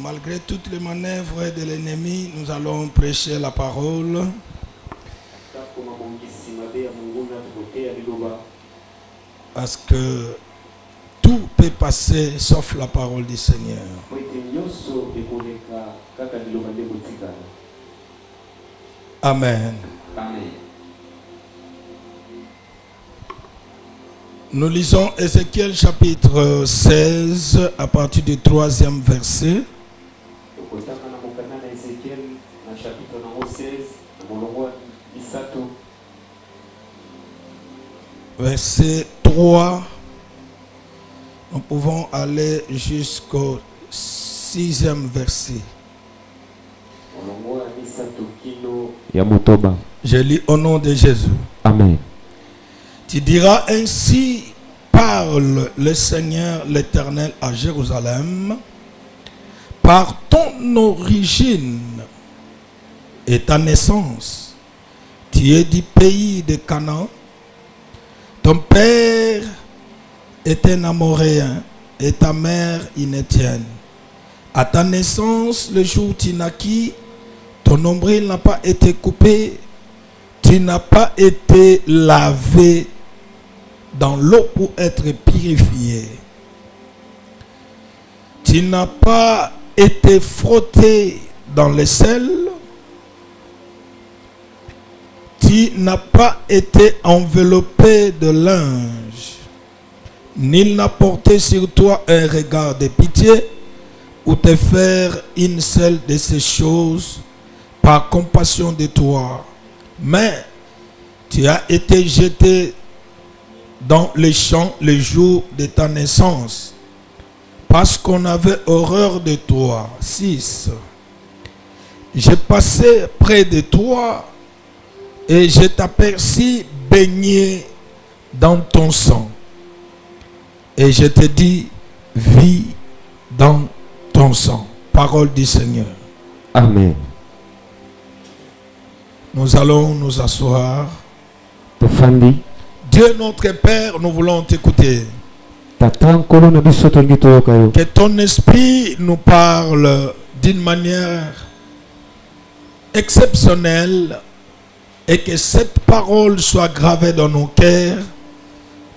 Malgré toutes les manœuvres de l'ennemi, nous allons prêcher la parole. Parce que tout peut passer sauf la parole du Seigneur. Amen. Amen. Nous lisons Ézéchiel chapitre 16 à partir du 3e verset. Verset 3. Nous pouvons aller jusqu'au 6e verset. Je lis au nom de Jésus. Amen. Tu diras ainsi, parle le Seigneur l'Éternel à Jérusalem, par ton origine et ta naissance. Tu es du pays de Canaan. Ton père est un Amoréen et ta mère une Héthienne. À ta naissance, le jour où tu naquis, ton nombril n'a pas été coupé, tu n'as pas été lavé dans l'eau pour être purifié. Tu n'as pas été frotté dans le sel. Tu n'as pas été enveloppé de linge. Nul n'a porté sur toi un regard de pitié ou te faire une seule de ces choses par compassion de toi. Mais tu as été jeté dans les champs le jour de ta naissance, parce qu'on avait horreur de toi. 6. J'ai passé près de toi et je t'aperçus baigné dans ton sang. Et je te dis, vis dans ton sang. Parole du Seigneur. Amen. Nous allons nous asseoir. Tofandi. Dieu notre Père, nous voulons t'écouter. Que Que ton esprit nous parle d'une manière exceptionnelle et que cette parole soit gravée dans nos cœurs.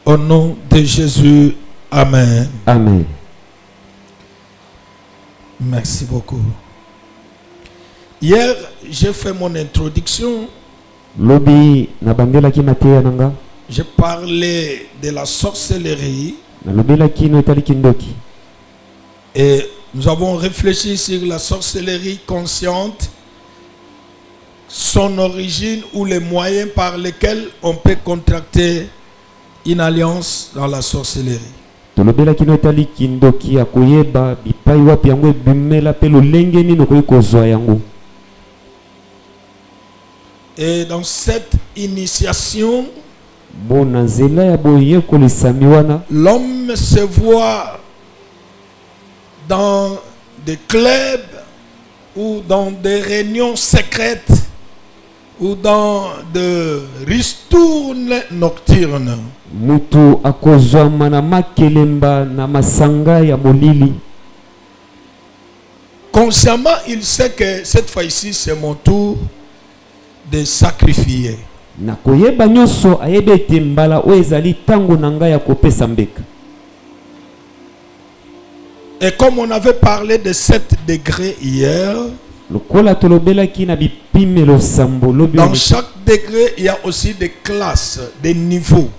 Au nom de Jésus. Amen. Amen. Merci beaucoup. Hier, j'ai fait mon introduction. Lobi na bandela ki mateya nanga. J'ai parlé de la sorcellerie. Na lobela ki no etali kindoki. Et nous avons réfléchi sur la sorcellerie consciente, son origine ou les moyens par lesquels on peut contracter une alliance dans la sorcellerie. Tolobela ki no etali kindoki akoyeba bipai wapi yango ebimela pe lolenge nini okoki kozwa yango. Et dans cette initiation, l'homme se voit dans des clubs ou dans des réunions secrètes ou dans des ristournes nocturnes. Mutu akozwa na makelemba na masanga ya molili. Consciemment, il sait que cette fois-ci, c'est mon tour de sacrifier. Nakoyeba nyonso ayebe tembala o ezali tango nanga ya kopesa mbeka. Et comme on avait parlé de 7 degrés hier, dans chaque degré, il y a aussi des classes, des niveaux.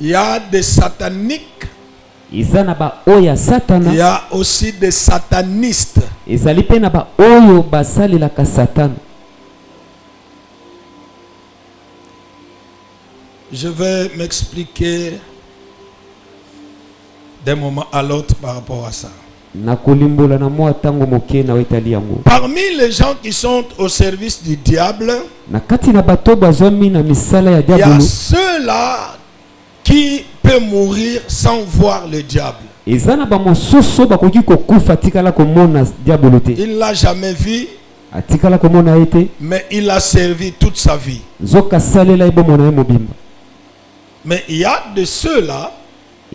Il y a des sataniques. Il y a aussi des satanistes. Je vais m'expliquer d'un moment à l'autre par rapport à ça. Parmi les gens qui sont au service du diable, il y a ceux-là qui peuvent mourir sans voir le diable. Il ne l'a jamais vu, mais il a servi toute sa vie. Mais il y a de ceux-là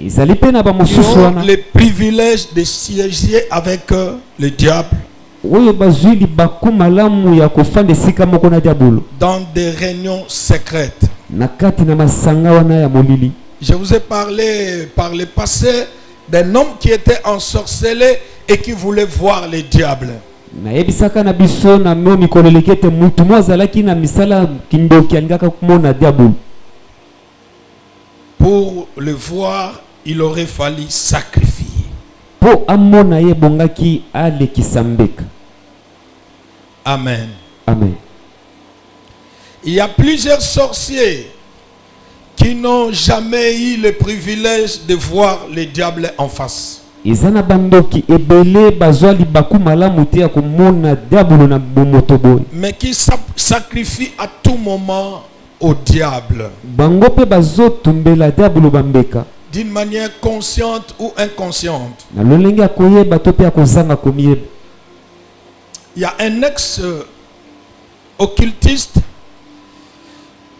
ezali pe na ba qui mosusu ont wana le privilège de siéger avec le diable oyo bazwi libaku malamu ya kofanda esika moko na diabolo dans des réunions secrètes. na kati na masanga wana ya molili. Je vous ai parlé par le passé d'un homme qui était ensorcelé et qui voulait voir le diable. nayebisaka na biso na mo mikolo eleki ete mutu mo azalaki na misala kindoki alingaka komona diabolo. Pour le voir, il aurait fallu sacrifier. Po amona ye bongaki alekisa mbeka. Amen. Amen. Il y a plusieurs sorciers qui n'ont jamais eu le privilège de voir le diable en face. Ezana bandoki ebele bazwa libaku malamu te ya komona diabolo na bomoto boye. Mais qui sacrifient à tout moment au diable. Bango pe bazotumbela diabolo bambeka. D'une manière consciente ou inconsciente. Na lolenge akoyeba to pe akozanga komiyeba. Il y a un ex-occultiste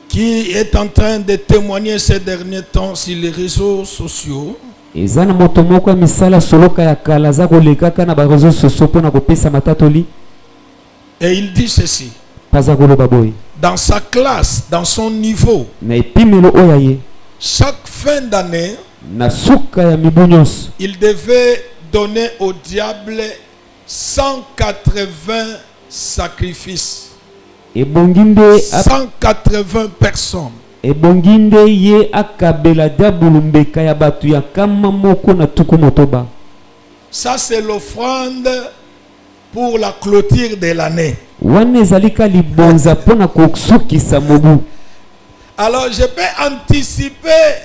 qui est en train de témoigner ces derniers temps sur les réseaux sociaux. Ezana moto moko misala soloka ya kala za kolekaka na ba réseaux sociaux pona kopesa matatoli. Et il dit ceci. Paza koloba boy. Dans sa classe, dans son niveau, Na epimelo oyaye. chaque fin d'année, Na suka ya mibunyos. il devait donner au diable 180 sacrifices. Ebonginde 180 personnes. ebonginde ye akabela diabolo mbeka ya batu ya kama moko na tuku motoba. Ça c'est l'offrande pour la clôture de l'année. Wane zalika libonza pona koksukisa mobu. Alors je peux anticiper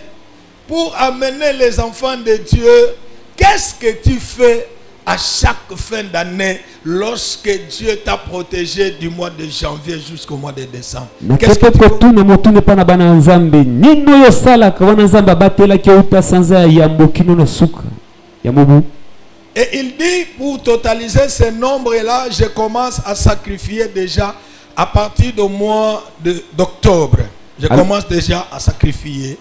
pour amener les enfants de Dieu. Qu'est-ce que tu fais à chaque fin d'année lorsque Dieu t'a protégé du mois de janvier jusqu'au mois de décembre? Qu'est-ce que tu fais? Tuna motune pana bana nzambe nino yo sala ka wana nzamba batela ke uta sanza ya mbokino na suka ya mobu. Et il dit, pour totaliser ce nombre-là, je commence à sacrifier déjà à partir du mois d'octobre. Je commence déjà à sacrifier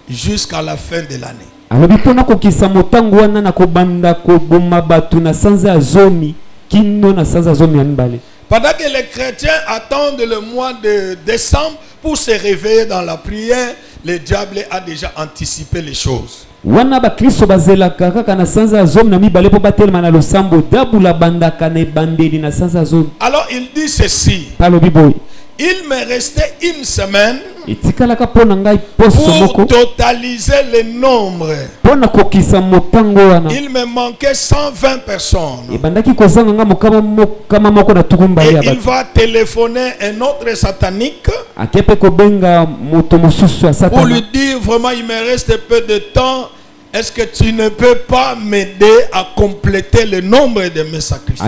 jusqu'à la fin de l'année. Alobi pona kokisa motango wana na kobanda koboma batu na sanza zomi kino na sanza zomi ya mbale. Pendant que les chrétiens attendent le mois de décembre pour se réveiller dans la prière, le diable a déjà anticipé les choses. Wana ba Kristo bazela kaka na sanza zomi na mibale po batelema na losambo dabula banda kana bandeli na sanza zomi. Alors il dit ceci. Palobi boy. Il me restait une semaine pour totaliser le nombre. Il me manquait 120 personnes. Et il va téléphoner un autre satanique pour lui dire vraiment il me reste peu de temps. Est-ce que tu ne peux pas m'aider à compléter le nombre de mes sacrifices?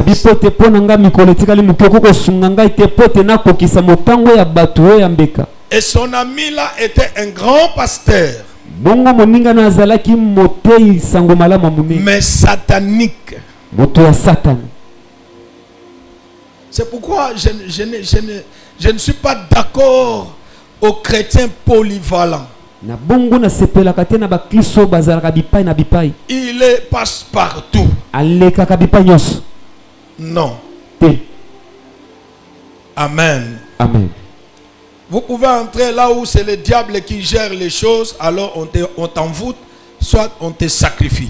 Et son ami là était un grand pasteur. Mais satanique. C'est pourquoi je ne suis pas d'accord aux chrétiens polyvalents. Il passe partout. Non. Amen. Amen. Vous pouvez entrer là où c'est le diable qui gère les choses, alors on t'envoûte, soit on te sacrifie.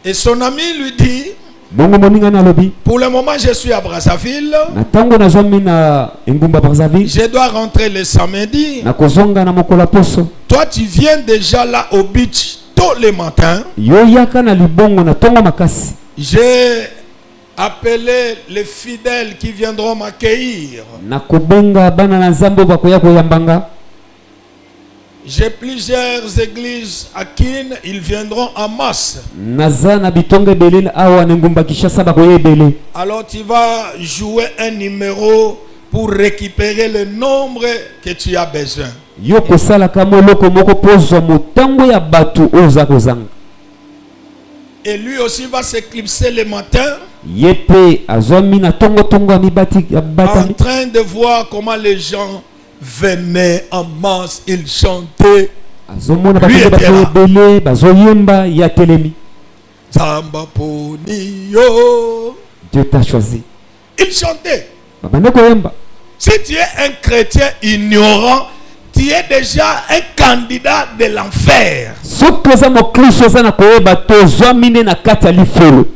Et son ami lui dit, pour le moment je suis à Brazzaville, je dois rentrer le samedi. Toi tu viens déjà là au beach tous les matins. J'ai appelé les fidèles qui viendront m'accueillir. J'ai plusieurs églises à Kin, ils viendront en masse. Alors tu vas jouer un numéro pour récupérer le nombre que tu as besoin. Et lui aussi va s'éclipser le matin en train de voir comment les gens venaient en masse, ils chantaient. azomona Lui bato était là. ebele bazoyemba ya telemi. Zamba Ponio. Dieu t'a choisi. Ils chantaient. Babande koyemba. Si tu es un chrétien ignorant, tu es déjà un candidat de l'enfer. Soki oza mokristo oza na koyeba tozwamine na kati ya lifelo.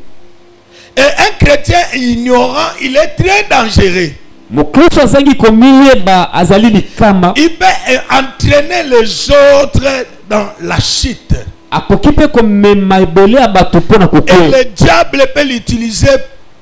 Et un chrétien ignorant, il est très dangereux. Mokristo azangi komiyeba azali likama. Il peut entraîner les autres dans la chute. Akoki mpe komema ebele ya bato mpo na Et kokoya. le diable peut l'utiliser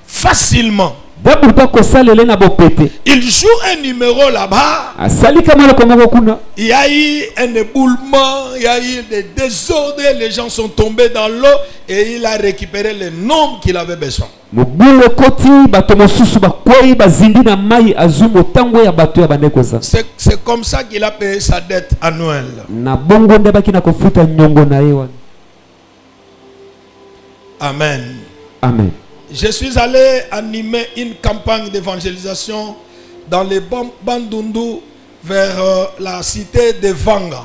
facilement. Diable mpe akosalele na bopete. Il joue un numéro là-bas. Asali kama loko moko kuna. Il y a eu un éboulement, il y a eu des désordres, les gens sont tombés dans l'eau et il a récupéré le nombre qu'il avait besoin. Mobulu ekoti bato mosusu bakwei bazindi na mai azwi motango ya bato ya bandeko za. C'est comme ça qu'il a payé sa dette annuelle. Na bongo nde baki na kofuta nyongo na ye wana. Amen. Amen. Je suis allé animer une campagne d'évangélisation dans les Bandundu vers la cité de Vanga.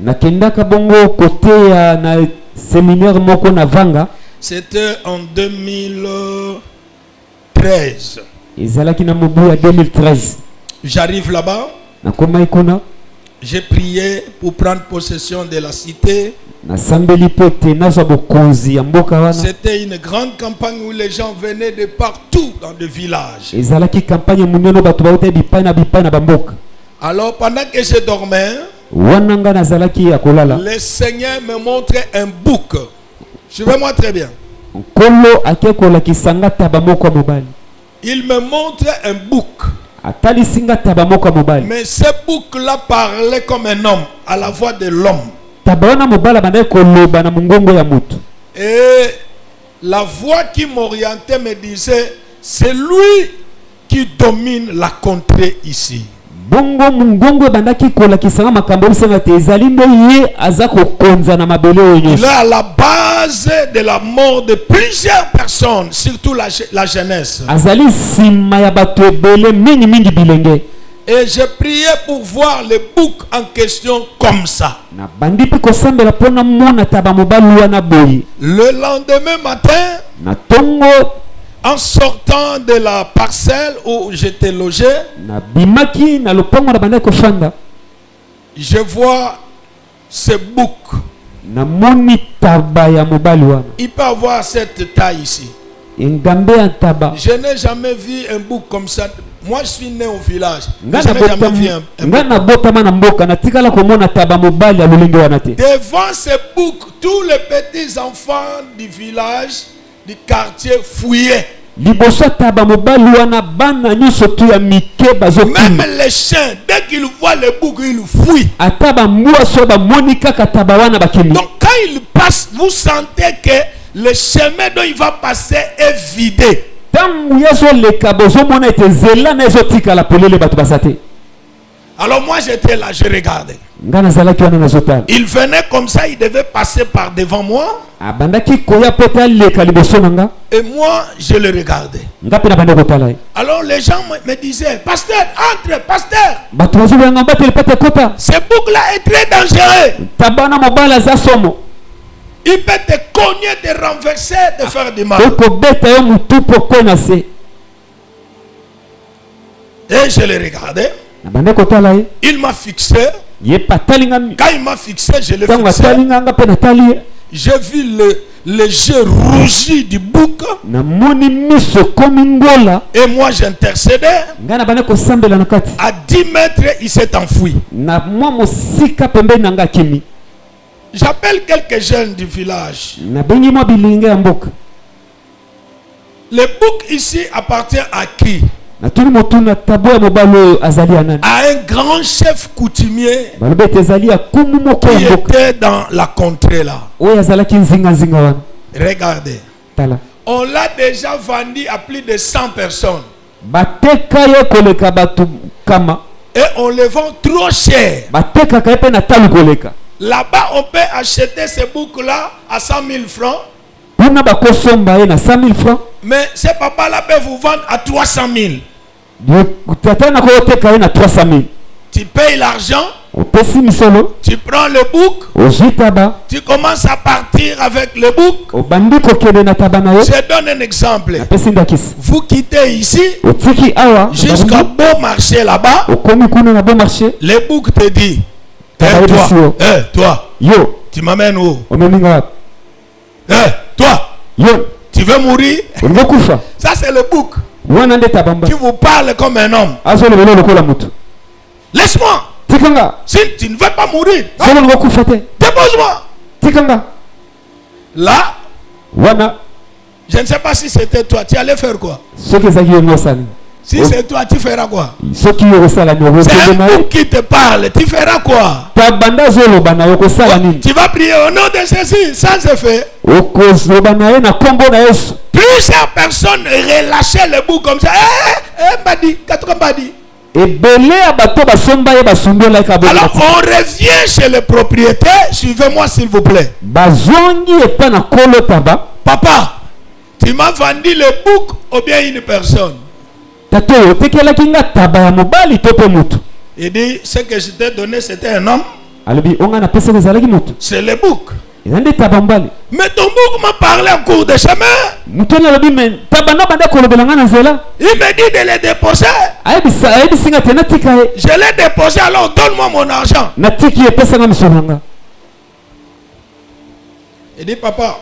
Nakendaka bongo kote ya na séminaire moko na Vanga. C'était en 2013. Ezalaki na mobu ya 2013. J'arrive là-bas. Nakoma ikuna. J'ai prié pour prendre possession de la cité. Nasambeli pote nazwa bokonzi ya mboka wana. C'était une grande campagne où les gens venaient de partout dans des villages. Ezalaki campagne munene bato bauta bipai na bamboka. Alors pendant que je dormais, Wananga nazalaki ya kolala. le Seigneur me montrait un bouc. Suivez-moi très bien. Nkolo akekola kisanga taba moko mobali. Il me montrait un bouc. Atali singa taba moko mobali. Mais ce bouc-là parlait comme un homme, à la voix de l'homme. Taba wana mobala bande koloba na mungongo ya mutu. Et la voix qui m'orientait me disait, c'est lui qui domine la contrée ici. Bongo mungongo bandaki kola kisanga makambo bisenga te ezali nde ye azako konza na mabele onyo. Il est à la base de la mort de plusieurs personnes, surtout la jeunesse. Azali sima ya bato ebele mingi mingi bilenge. Et j'ai prié pour voir le bouc en question comme ça. Na bandi pe kosambela pona mona taba mobali wana boyi. Le lendemain matin, Na tongo en sortant de la parcelle où j'étais logé, na bimaki na lopango na banda kofanda. je vois ce bouc. Na moni taba ya mobali wana. Il peut avoir cette taille ici. Engambe ya taba. Je n'ai jamais vu un bouc comme ça. Moi, je suis né au village. Je Ngana n'ai jamais vu un bouc. ngana botama na mboka na tikala komona taba mobali ya lolenge wana te. Devant ce bouc, tous les petits enfants du village, du quartier fouillaient. Liboso taba mobali wana bana nyuso tu ya mike bazokima. Même les chiens, dès qu'ils voient le bouc, ils fouillent. Ataba mwaso ba monika kataba wana bakimi. Donc quand il passe, vous sentez que le chemin dont il va passer est vidé. Tangu yaso leka bozo mona ete zela na ezotika la polele bato basate. Alors moi j'étais là, je regardais. Ngana zalaki wana na zotala. Il venait comme ça, il devait passer par devant moi. Abandaki koya pota leka liboso nanga. Et moi, je le regardais. Ngapi na bande kotala. Alors les gens me disaient, pasteur, entre, pasteur. Bato bazo nga mbate pete kota. Ce bouc-là est très dangereux. Tabana mobala za somo. Il peut te cogner, te renverser, te faire du mal. Oko beta yo mutu poko na se. Et je le regardais. Na bande kotala ye. Il m'a fixé. Ye patalinga. Quand il m'a fixé, je l'ai Tangu fixé. atalinga nga pe na tali. J'ai vu les yeux rougis du bouc. Na moni miso komi ngola. Et moi j'intercédais. Ngana bande kosambela na kati. À 10 mètres, il s'est enfui. Na mwa mosika pembe nanga kimi. J'appelle quelques jeunes du village. Na bengi mwa bilinga ya mboka. Le bouc ici appartient à qui? Na tuni motuna tabo ya mobalo azali anani. À un grand chef coutumier Balobe tezali ya kumu moko qui ya mboka. était dans la contrée là. Oya azalaki nzinga nzinga wana. Regardez. Tala. On l'a déjà vendu à plus de 100 personnes. Bateka ye koleka batu kama. Et on le vend trop cher. Bateka ka epe na talu koleka. Là-bas, on peut acheter ce bouc-là à 100 000 francs. Puna bakosomba ye na 100 000 francs. Mais ce papa-là peut vous vendre à 300 000. Tata na ko teka ye na 300 000. tu payes l'argent, opesi misolo, tu prends le bouc, ozwi taba, tu commences à partir avec le bouc. obandi kokende na taba na yo. Je donne un exemple. Apesi ndakisi. Vous quittez ici Otiki awa, jusqu'à beau marché là-bas. okomi kuna na bon marché. Le bouc te dit, Taba toi, Yo, tu m'amènes où? omeminga wapi? Toi, Yo, tu veux mourir? ulivokufa. Ça c'est le bouc Wana nde tabamba. qui vous parle comme un homme. Azo lelo lokola mutu. Laisse-moi. Tikanga. Si tu ne veux pas mourir, Solo ulivokufa te. dépose-moi. Tikanga. Là, Wana je ne sais pas si c'était toi. Tu allais faire quoi? soki ezaki yo ngosani. Si c'est toi, tu feras quoi? Soki yo kosala ni C'est okokende un na ye. bouc qui te parle. Tu feras quoi? Tabanda zoloba na yo kosala nini? Tu vas prier au nom de Jésus sans effet. Okozoloba na ye na kombo na Yesu. Plusieurs personnes relâchaient le bouc comme ça. Mbadi, katuka mbadi. Ebele ya bato basomba ye basundela ekabo. Alors on revient chez le propriétaire. Suivez-moi s'il vous plaît. Bazongi epa na kolo taba. Papa, tu m'as vendu le bouc ou bien une personne? Tato otekelaki nga taba ya mobali to pe mutu. Il dit, ce que je t'ai donné, c'était un homme. Alobi onga na pesa ezalaki mutu. C'est le bouc. Eza nde taba mobali. Mais ton bouc m'a parlé en cours de chemin. Mutu na alobi men taba na banda kolobela nga na nzela. Il me dit de le déposer. Ayebisi nga te natika ye. Je l'ai déposé, alors donne-moi mon argent. Natiki ye pesa nga misolo nga. Il dit, papa,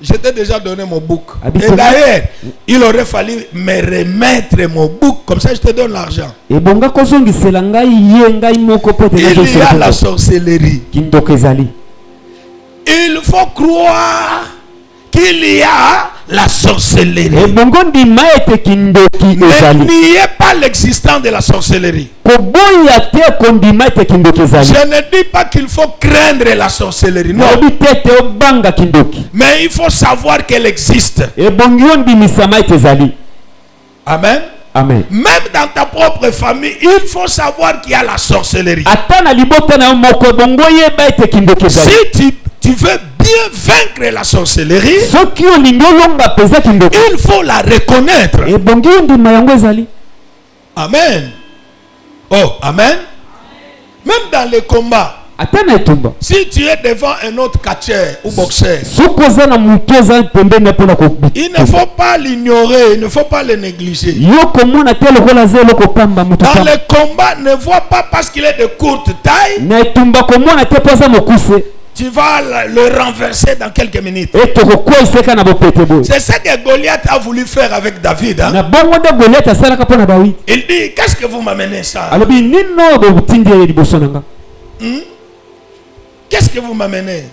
je t'ai déjà donné mon bouc. Habite- Et d'ailleurs, il aurait fallu me remettre mon bouc, comme ça je te donne l'argent. Ebonga kozongisela ngai ye ngai moko pe te Il y a la nazosela. sorcellerie. Kindoko ezali. Il faut croire qu'il y a la sorcellerie. Ebongo ndima ete kindoki Ne ezali. niez pas l'existence de la sorcellerie. Koboya te kondima ete kindoki ezali. Je ne dis pas qu'il faut craindre la sorcellerie, non. Nayebi te ete obanga kindoki. Mais il faut savoir qu'elle existe. Ebongi ondimisama ete ezali. Amen. Amen. Même dans ta propre famille, il faut savoir qu'il y a la sorcellerie. Ata na libota na yo moko ebongo yeba ete kindoki ezali. Si tu veux bien vaincre la sorcellerie, Soki olingi olonga peza kindoki, il faut la reconnaître. ebongi ondima yango ezali. Amen. Oh, amen. Même dans les combats, Ata na etumba. si tu es devant un autre catcheur ou boxeur, Soki oza na mutu eza pembeni mpona il ne faut pas l'ignorer, il ne faut pas le négliger. yo komona te lokola aza eloko pamba mutu Dans pamba. les combats, ne vois pas parce qu'il est de courte taille, Na etumba komona te mpo aza mokuse tu vas le renverser dans quelques minutes. ete kokweyiseka na bopete boye. C'est ce que Goliath a voulu faire avec David. Hein? Na bongo nde Goliath asalaka mpo na Dawidi. Il dit, qu'est-ce que vous m'amenez ça? Alobi nino botindi ye liboso na nga. Qu'est-ce que vous m'amenez?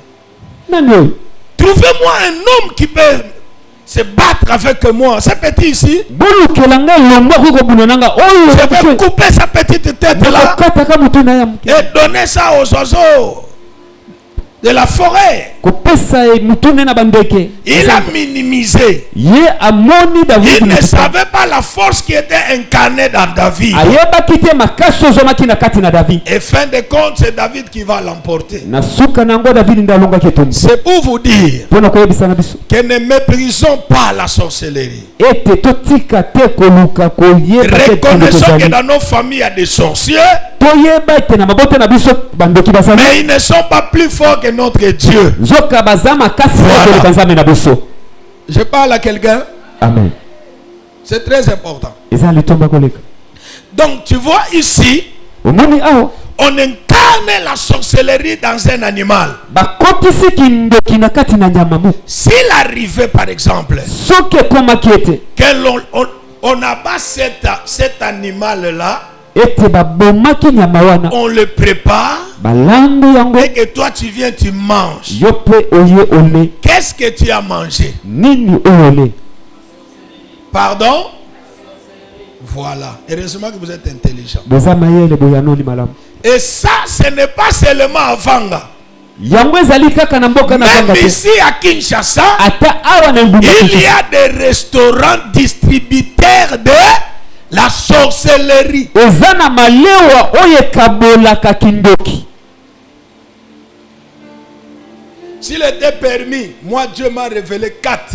Nani oyo? Trouvez-moi un homme qui peut se battre avec moi. Ce petit ici, Bolukela nga elongo akoki kobuna na nga oyo je vais couper sa petite tête là nakokataka mutu na ye ya moke. et donner ça aux oiseaux de la forêt. Kopesa ye mutu ne na bandeke. Il a minimisé. Ye amoni Davidi Il ne mutu pamba. savait pas la force qui était incarnée dans David. Ayebaki te makasi ozomaki na kati na David. Et fin de compte, c'est David qui va l'emporter. Na suka na yango David nde alongaki etumbu. C'est pour vous dire Mpona koyebisa na biso que ne méprisons pas la sorcellerie. ete totika te koluka koyeba te kindoki Reconnaissons que ezali. dans nos familles, il y a des sorciers, Toyeba ete na mabota na biso bandoki bazali. mais ils ne sont pas plus forts que notre Dieu. Nzoka baza makasi Voilà. te koleka nzambe na biso. Je parle à quelqu'un, Amen. c'est très important. Eza litomba koleka. Donc tu vois ici, Omoni awa on incarne la sorcellerie dans un animal. bakotisi kindoki na kati na nyama mu. S'il arrivait par exemple Soki ekomaki ete que on abat cet animal-là, ete babomaki nyama wana on le prépare balambi yango et que toi tu viens, tu manges. yo mpe oye ole Qu'est-ce que tu as mangé? nini oyo ole. Pardon? Voilà. Heureusement que vous êtes intelligent. Boza mayele boyanoli malamu. Et ça, ce n'est pas seulement à Vanga. Yango ezali kaka na mboka na Même Vanga te. ici à Kinshasa, Ata awa na ngumba il y Kinshasa. a des restaurants distributeurs de la sorcellerie. Eza na malewa oyo ekabolaka kindoki. S'il était permis, moi Dieu m'a révélé 4.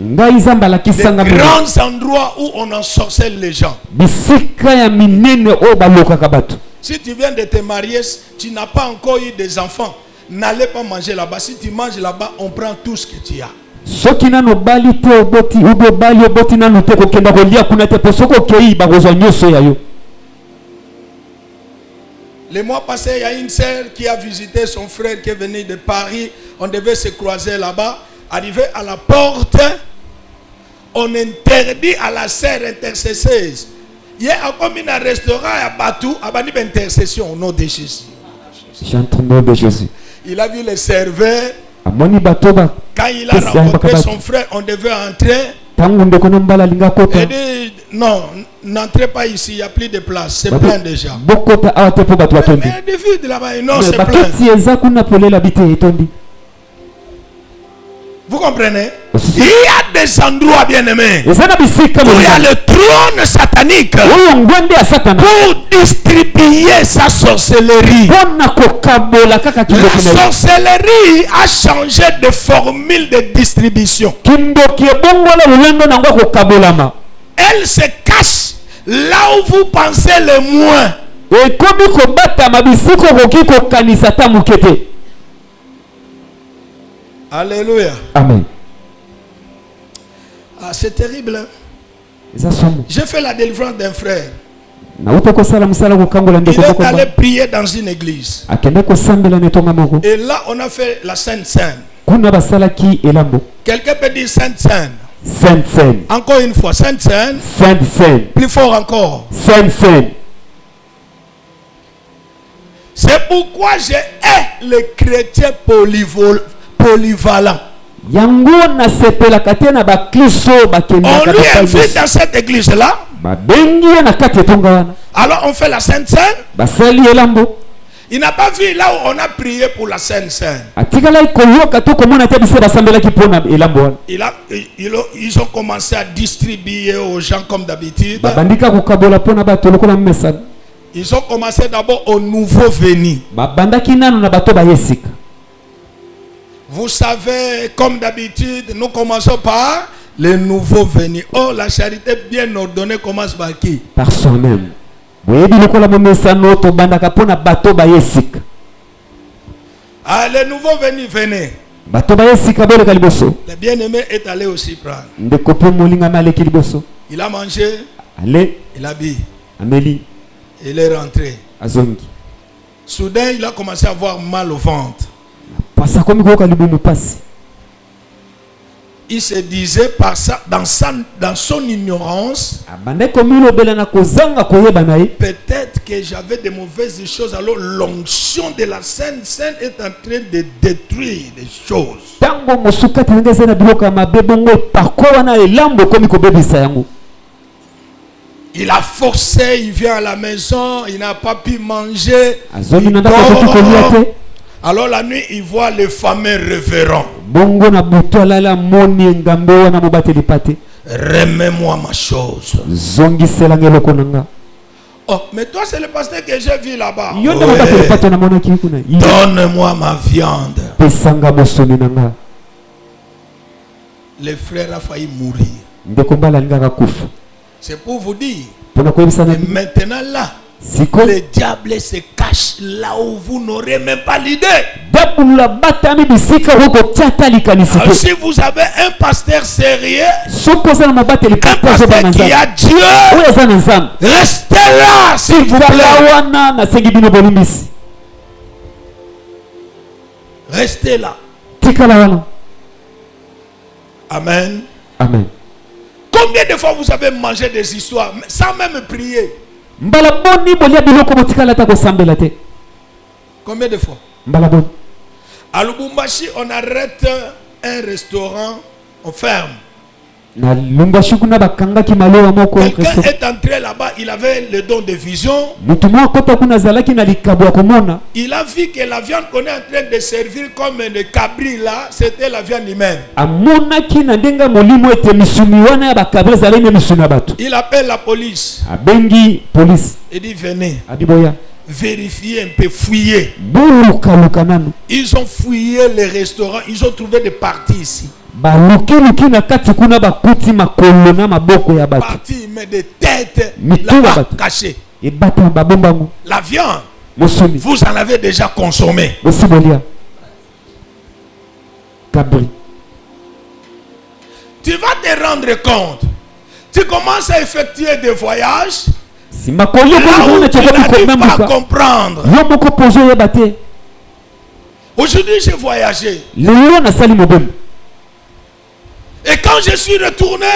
ngai nzambe alakisanga des grands endroits où on ensorcelle les gens. bisika ya minene oyo balokaka bato. Si tu viens de te marier, tu n'as pas encore eu des enfants, n'allez pas manger là-bas. Si tu manges là-bas, on prend tout ce que tu as. soki nano bali te oboti ube bali oboti nano te kokenda kolia kuna te po soko okei bakozwa nyonso ya yo. Le mois passé, il y a une sœur qui a visité son frère qui est venu de Paris. On devait se croiser là-bas. Arrivé à la porte, on interdit à la sœur intercesseuse. Il y a comme un restaurant à Batou, à Bani intercession au nom de Jésus. Chante au nom de Jésus. Il a vu les serveurs. Quand il a rencontré son frère, on devait entrer. Il dit non, n'entrez pas ici, il n'y a plus de place, c'est plein déjà. Mais des filles de là-bas, non, c'est plein. Vous comprenez? Il y a des endroits bien aimés où il y a le trône satanique pour distribuer sa sorcellerie. La sorcellerie a changé de formule de distribution. Elle se cache là où vous pensez le moins. Alléluia. Amen. Ah, c'est terrible. Hein? J'ai fait la délivrance d'un frère. Il est allé prier dans une église. Et là, on a fait la Sainte Seine. Quelqu'un peut dire Sainte Seine. Sainte Seine. Encore une fois, Sainte Seine. Sainte Seine. Plus fort encore. Sainte Seine. C'est pourquoi je hais les chrétiens polyvalents. On lui invite dans cette église-là. Alors on fait la Sainte Seine. Il n'a pas vu là où on a prié pour la Sainte Seine. Ils ont commencé à distribuer aux gens comme d'habitude. Ils ont commencé d'abord aux nouveaux venus. Vous savez, comme d'habitude, nous commençons par les nouveaux venus. Oh, la charité bien ordonnée commence par qui? Par soi-même. Ah, les nouveaux venus, venez. Le bien-aimé est allé aussi prendre. Il a mangé. Il a bu. Il est rentré. Soudain, il a commencé à avoir mal au ventre. Il se disait par ça, dans son ignorance, peut-être que j'avais de mauvaises choses. Alors l'onction de la Sainte Seine est en train de détruire des choses. Il a forcé, il vient à la maison, il n'a pas pu manger. Alors la nuit, il voit le fameux révérend. Remets-moi ma chose. Oh, mais toi, c'est le pasteur que j'ai vu là-bas. Ouais. Donne-moi ma viande. Le frère a failli mourir. C'est pour vous dire. Et maintenant là. Le diable se cache là où vous n'aurez même pas l'idée. Alors, si vous avez un pasteur sérieux, un pasteur qui a Dieu, restez là s'il vous plaît. Restez là. Amen. Amen. Combien de fois vous avez mangé des histoires sans même prier? Combien de fois? À Lubumbashi, on arrête un restaurant, on ferme. Quelqu'un est entré là-bas, il avait le don de vision. Il a vu que la viande qu'on est en train de servir comme le cabri là, c'était la viande humaine. Il appelle la police. Il dit venez. Vérifier un peu, fouiller. Ils ont fouillé les restaurants, ils ont trouvé des parties ici. baluki na kati kuna bakuti makolo na maboko ya bato parti mais des têtes Mitou ya là-bas bato. cachées. e bato babombango La viande, mosuni vous en avez déjà consommé. bosibolia kabri Tu vas te rendre compte. Tu commences à effectuer des voyages si makolo là ko où na tu n'arrives pas à memuka comprendre. yo moko pozo yeba te Aujourd'hui, j'ai voyagé. lelo nasali mobembo Et quand je suis retourné,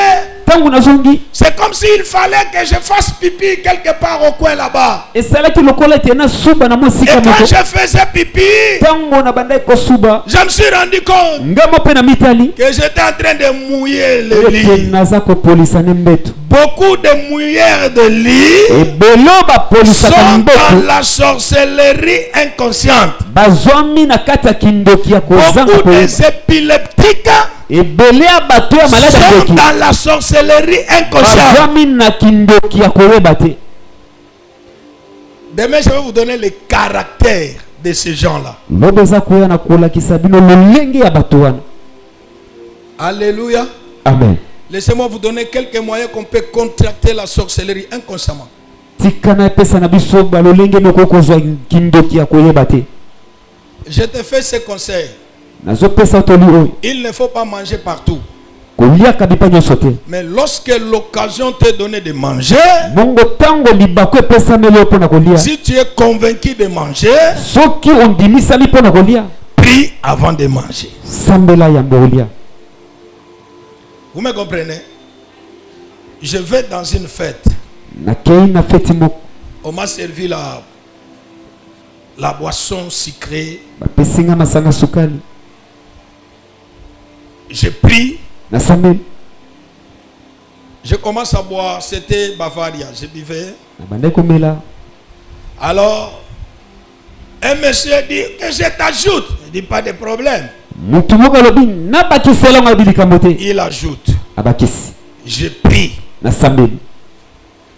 ntango nazongi c'est comme s'il fallait que je fasse pipi quelque part au coin là-bas. esalaki lokola ete nasuba na Et mosika quand moko je faisais pipi, ntango na bandaki kosuba je me suis rendu compte ngamo mpe na mitali que j'étais en train de mouiller le ete lit. naza kopolisa ne mbeto Beaucoup de mouilleurs de lit ebelo bapolisaka sont dans mbeto la sorcellerie inconsciente. bazwami na kati ya kindoki ya kozanga Beaucoup koyeba des épileptiques ebele ya bato ya maladi ya sont ndoki dans la sorcellerie inconsciente. bazwami na kindoki ya koyeba te Demain, je vais vous donner le caractère de ces gens-là. lobo eza koya na kolakisa bino lolenge ya bato wana Alléluia. amen Laissez-moi vous donner quelques moyens qu'on peut contracter la sorcellerie inconsciemment. tika na epesa na biso balolenge noko kozwa kindoki ya koyeba te Je te fais ce conseil. nazopesa toli oyo Il ne faut pas manger partout. koliaka bipa nyonso te Mais lorsque l'occasion t'est donnée de manger, bongo ntango libako epesameli yo mpo na kolia si tu es convaincu de manger, soki ondimisami mpo na kolia prie avant de manger. sambela yambo kolia Vous me comprenez? Je vais dans une fête. nakei na feti moko On m'a servi la boisson sucrée. bapesinga masanga sukali Je prie. nasambeli Je commence à boire. C'était Bavaria. Je buvais. nabandaki komela Alors, un monsieur dit que je t'ajoute. Je dis pas de problème. motu moko alobi nabakiselango abi likambo te Il ajoute. abakisi Je prie. nasambeli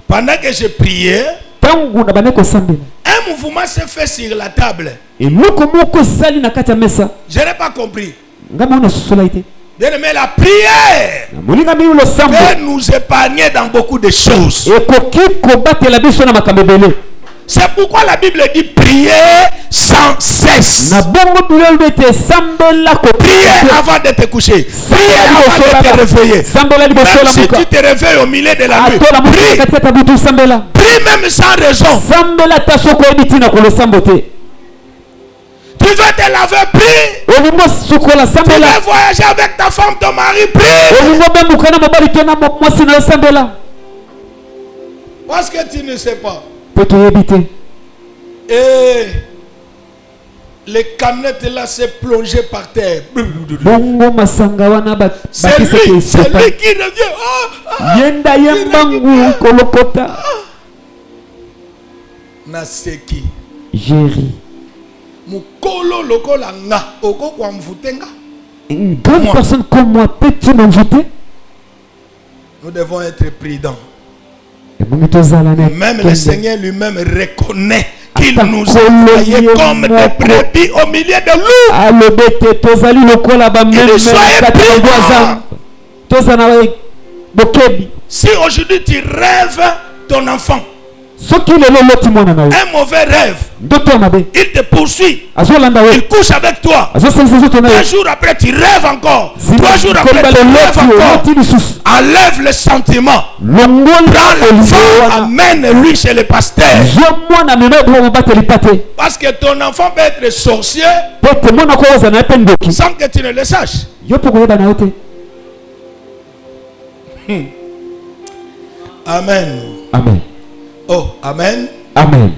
Pendant que je priais, ntango nabandaki kosambela un mouvement s'est fait sur la table. eloko moko esali na kati ya mesa Je n'ai pas compris. ngai moko nasusolai te Bien aimé, la prière namoningami losambo peut nous épargner dans beaucoup de choses. ekoki kobatela biso na makambo ebele C'est pourquoi la Bible dit prier sans cesse. na bongo bilolo ete sambela Prier avant de te coucher. Prier avant de te réveiller. sambela liboso Même la si muka tu te réveilles au milieu de la nuit. atola moto Prie. katikati ya butu sambela Prie même sans raison. sambela ta soko oyebi ntina kolosambo te Tu veux te laver, prie. olingo sukola Tu sambela veux voyager avec ta femme, ton mari, prie. olingo memuka na mobali to na mwasi na yo sambela Parce que tu ne sais pas. mpo toyebi te Et les canettes là s'est plongé par terre. bongo masanga wana C'est bakisaki lui, c'est esopa lui qui revient. yenda ye mbangu kolokota Naseki. géri Mukolo lokola nga. Oko kwa mvutenga. une grande Moi. personne comme moi peux-tu m'inviter Nous devons être prudents. ebongi tozala na Même le Seigneur lui-même reconnaît qu'il Attends, nous a envoyés comme des brebis au milieu de loups. alobi ete tozali lokola bameme soyez kati ya prudents. bwaza tozala na bokebi Si aujourd'hui tu rêves ton enfant, soki lelo oloti mwana na yo un mauvais rêve, ndoto ya mabe il te poursuit, azolanda yo il couche avec toi. azosalisa nzoto na yo 3 jours après, tu rêves encore. Nsima 3 jours après, kolimba tu rêves leloti encore. oloti lisusu Enlève le sentiment. longola Prends olingo l'enfant, wana amène-lui chez le pasteur. zwa mwana mema eboma mobateli pa te Parce que ton enfant peut être sorcier po ete mwana ko ozala na ye mpe ndoki sans que tu ne le saches. yo mpe koyeba na yo te Amen. amen Oh, amen. amen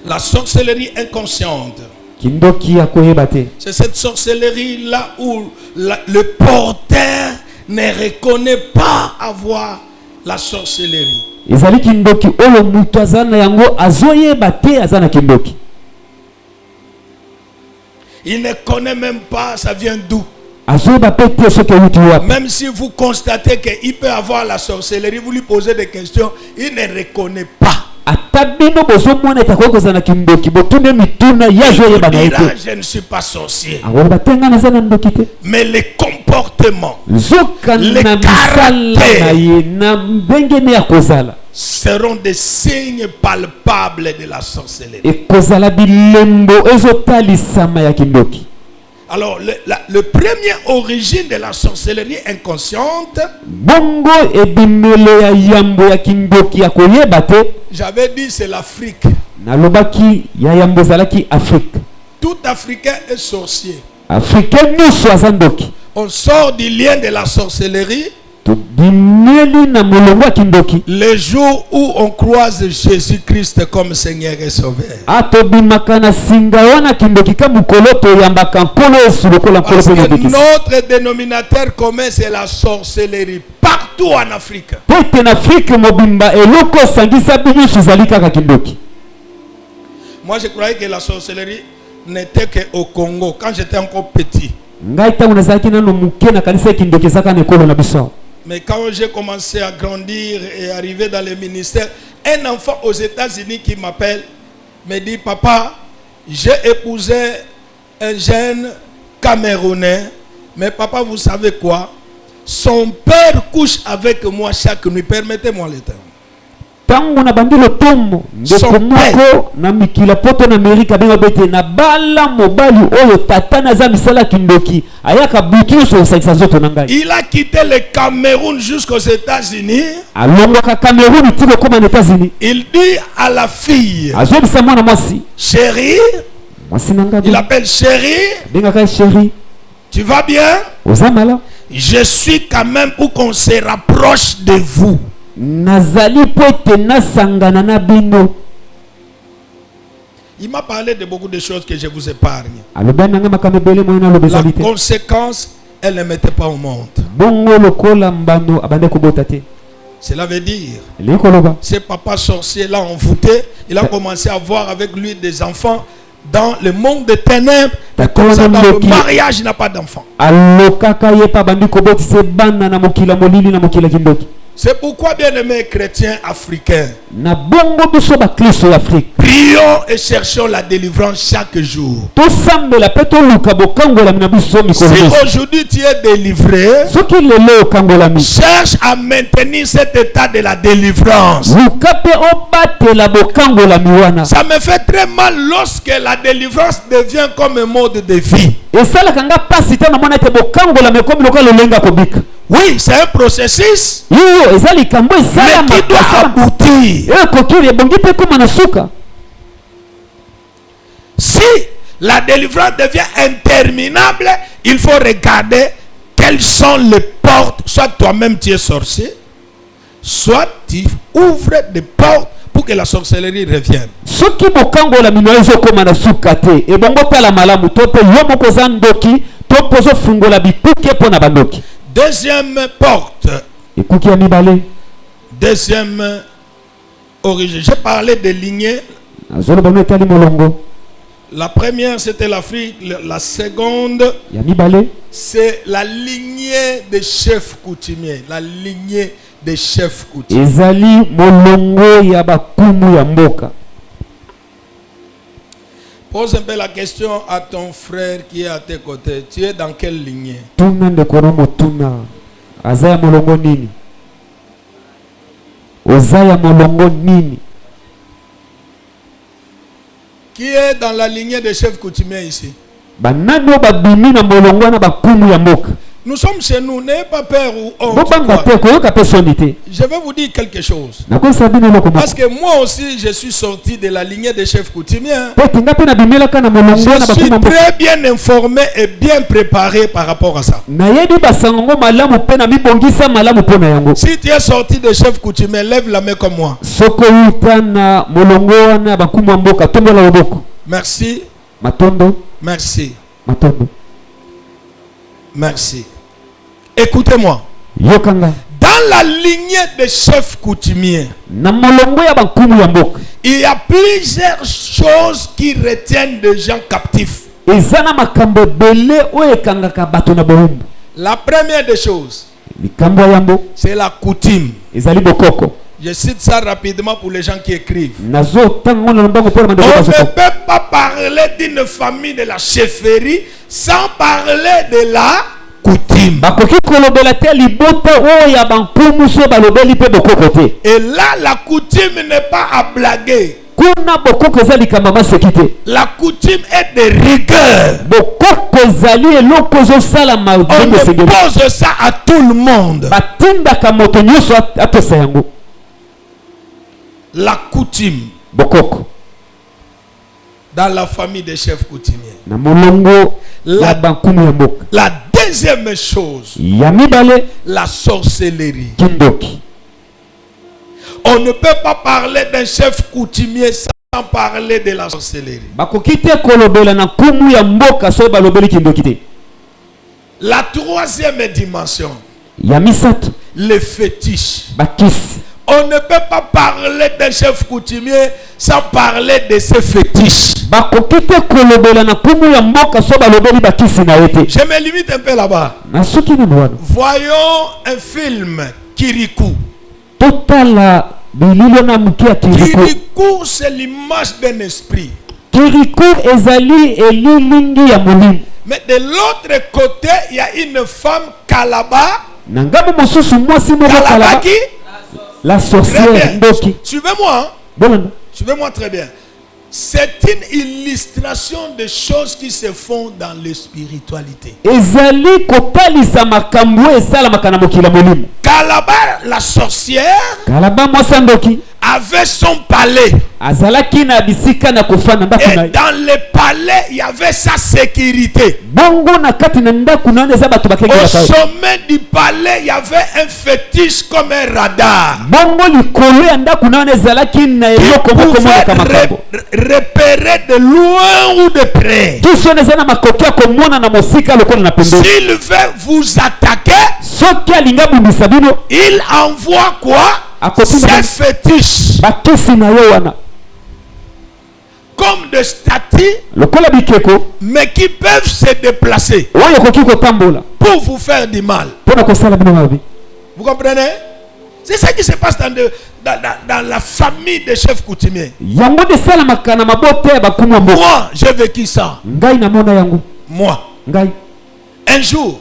La sorcellerie inconsciente. kindoki ya koyeba te C'est cette sorcellerie-là où le porteur ne reconnaît pas avoir la sorcellerie. ezali kindoki oyo moto aza na yango azoyeba te aza na kindoki Il ne connaît même pas ça vient d'où. azoyeba mpe te soki euti wapi Même si vous constatez qu'il peut avoir la sorcellerie, vous lui posez des questions, il ne reconnaît pas. ata tabino bozomona etakokoza na kindoki botunde mituna yazo Il yeba vous na dira, ete je ne suis pas sorcier. awo batenga na zana ndoki te Mais les comportements zoka Le na misala caractère. na ye na ndenge ne ya kozala seront des signes palpables de la sorcellerie. ekozala bilembo ezotalisama ya kindoki. Alors, le premier origine de la sorcellerie inconsciente, bongo ebimelo ya yambo ya kindoki ya koyeba te j'avais dit c'est l'Afrique. nalobaki ya yambo ezalaki afrique. Tout Africain est sorcier. africain nyonso aza ndoki. On sort du lien de la sorcellerie tobimeli na molongo ya kindoki les jours où on croise Jésus-Christ comme Seigneur et Sauveur. atobimaka na singa wana kindoki ka mokolo toyambaka mpolo esu lokola mpolo Parce mpe que mobikisi notre dénominateur commun, c'est la sorcellerie. Partout en Afrique. po ete na afrike mobimba eloko osangisa binyusu ezali kaka kindoki. Moi, je croyais que la sorcellerie n'était qu'au Congo, quand j'étais encore petit. ngai ntango nazalaki nano moke na kanisa ya kindoki ezaka na ekolo na biso awa. Mais quand j'ai commencé à grandir et arriver dans le ministère, un enfant aux États-Unis qui m'appelle me dit, papa, j'ai épousé un jeune Camerounais, mais papa, vous savez quoi? Son père couche avec moi chaque nuit. Permettez-moi le terme. ntango na bandi lotombo ndeko moko na mikila poto na amerika benga bete na bala mobali oyo tata naza misala kindoki ayaka butu nyonso kosangisa nzoto na ngai. Il a quitté le Cameroun jusqu'aux États-Unis. alongwaka cameroun ti kokóma na états-unis. Il dit à la fille, azobisa mwana mwasi chérie, mwasi na ngai il appelle chérie, bengaka chéri tu vas bien? oza mala Je suis quand même pour qu'on se rapproche de vous. nazali po ete nasangana na bino. Il m'a parlé de beaucoup de choses que je vous épargne. alobani nanga makambo ebele moyena aloba La ezali te. conséquence, elle ne mettait pas au monde. bongo lokola mbano abande kobota te. Cela veut dire, elei koloba ce papa sorcier l'a envoûté, il a commencé à voir avec lui des enfants dans le monde des ténèbres. Comme ça, dans le mariage, il n'a pas d'enfant. alokaka ye pa bandi kobotisa bana na mokila molili na mokila kindoki. C'est pourquoi, bien-aimés chrétiens africains, na bongo biso bakristo ya afrique prions et cherchons la délivrance chaque jour. tosambela mpe toluka bokangolami na biso mikolo Si nyonso. aujourd'hui tu es délivré, soki lelo okangolami cherche à maintenir cet état de la délivrance. luka mpe obatela bokangolami wana. Ça me fait très mal lorsque la délivrance devient comme un mode de vie. esalaka nga mpasi te namona ete bokangolami ekomi lokola lolenge ya kobika. Oui, c'est un processus, iyo eza likambo mais qui doit aboutir. ekokili ebongi mpe ekóma na suka. Si la délivrance devient interminable, il faut regarder quelles sont les portes. Soit toi-même tu es sorcier, soit tu ouvres des portes pour que la sorcellerie revienne. soki bokangolami na yo ezokóma na suka te ebongo tala malamu to mpe yo moko oza ndoki to mpe ozofungola bikuke mpo na bandoki. Deuxième porte, ekuki ya mibale deuxième origine. J'ai parlé de lignées. azoloba no etali molongo La première, c'était l'Afrique. La seconde, ya mibale c'est la lignée des chefs coutumiers. La lignée des chefs coutumiers. ezali molongo ya bakumu ya mboka. Pose un peu la question à ton frère qui est à tes côtés. Tu es dans quelle lignée? tuna ndeko no motuna aza ya molongo nini? oza ya molongo nini? Qui est dans la lignée des chefs coutumiers ici? banani oyo babimi na molongo wana bakumu ya mboka. Nous sommes chez nous. N'ayez pas peur ou honte. bobanga quoi. te koyoka mpe soni te. Je vais vous dire quelque chose. nakoyisa bino eloko moko. Parce que moi aussi, je suis sorti de la lignée des chefs coutumiers. po ete nga mpe nabimelaka na molongo wana Je suis bakumu ya mboka. très bien informé et bien préparé par rapport à ça. nayebi basango malamu mpe na mibongisa malamu mpo na yango. Si tu es sorti des chefs coutumiers, lève la main comme moi. soki outa na molongo wana bakumu ya mboka tombola loboko. Merci, matondo merci, matondo. merci. Écoutez-moi. yokanga Dans la lignée des chefs coutumiers, na molongo ya bakumu ya mboka il y a plusieurs choses qui retiennent des gens captifs. eza na makambo ebele oyo ekangaka bato na bowumbu. La première des choses, likambo ya yambo c'est la coutume. ezali bokoko. Je cite ça rapidement pour les gens qui écrivent. On ne peut pas parler d'une famille de la chefferie sans parler de la coutume. Et là, la coutume n'est pas à blaguer. La coutume est de rigueur. On pose ça à tout le monde. La coutume dans la famille des chefs coutumiers. La deuxième chose, la sorcellerie. On ne peut pas parler d'un chef coutumier sans parler de la sorcellerie. La troisième dimension, les fétiches. On ne peut pas parler d'un chef coutumier sans parler de ses fétiches. Je me limite un peu là-bas. Voyons un film, Kirikou. Kirikou, c'est l'image d'un esprit. Mais de l'autre côté, il y a une femme Kalaba. Kalaba qui? La sorcière. Suivez-moi. Suivez-moi très bien. C'est une illustration des choses qui se font dans les spiritualités. Kalaba, la sorcière, avait son palais. Et dans le palais, il y avait sa sécurité. Au sommet du palais, il y avait un fétiche comme un radar. Repérer de loin ou de près. S'il veut vous attaquer, il envoie quoi? Ces fétiches. Comme des statues, mais qui peuvent se déplacer pour vous faire du mal. Vous comprenez? C'est ça qui se passe dans la famille des chefs coutumiers. Moi, j'ai vécu ça. Moi. Un jour,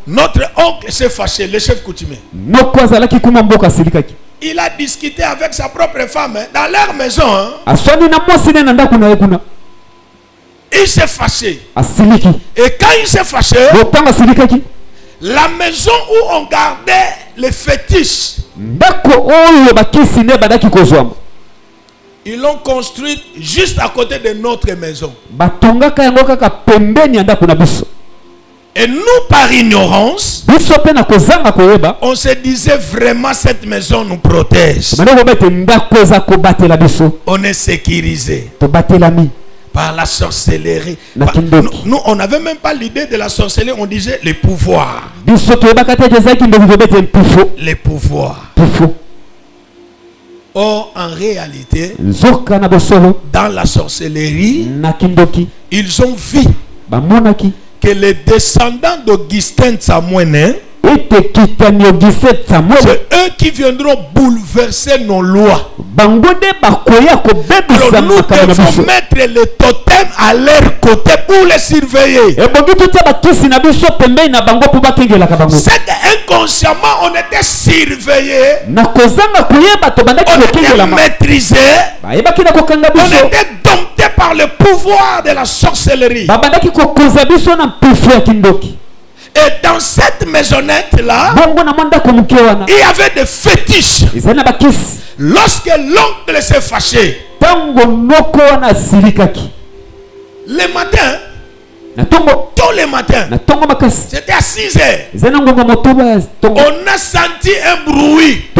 notre oncle s'est fâché, le chef coutumier. Il a discuté avec sa propre femme dans leur maison. Il s'est fâché. Et quand il s'est fâché, la maison où on gardait les fétiches, ils l'ont construite juste à côté de notre maison. Et nous, par ignorance, on se disait vraiment cette maison nous protège. On est sécurisé par la sorcellerie. Nous, on n'avait même pas l'idée de la sorcellerie, on disait les pouvoirs. Les pouvoirs. Or, en réalité, dans la sorcellerie, ils ont vu que les descendants d'Augustin Tsamouene, c'est eux qui viendront bouleverser nos lois. Alors nous devons mettre les totems à leur côté pour les surveiller. C'est inconsciemment on était surveillés, on était maîtrisés, on était domptés par le pouvoir de la sorcellerie. Et dans cette maisonnette-là, il y avait des fétiches. Lorsque l'oncle s'est fâché, le matin, tous les matins, c'était à 6 heures, on a senti un bruit.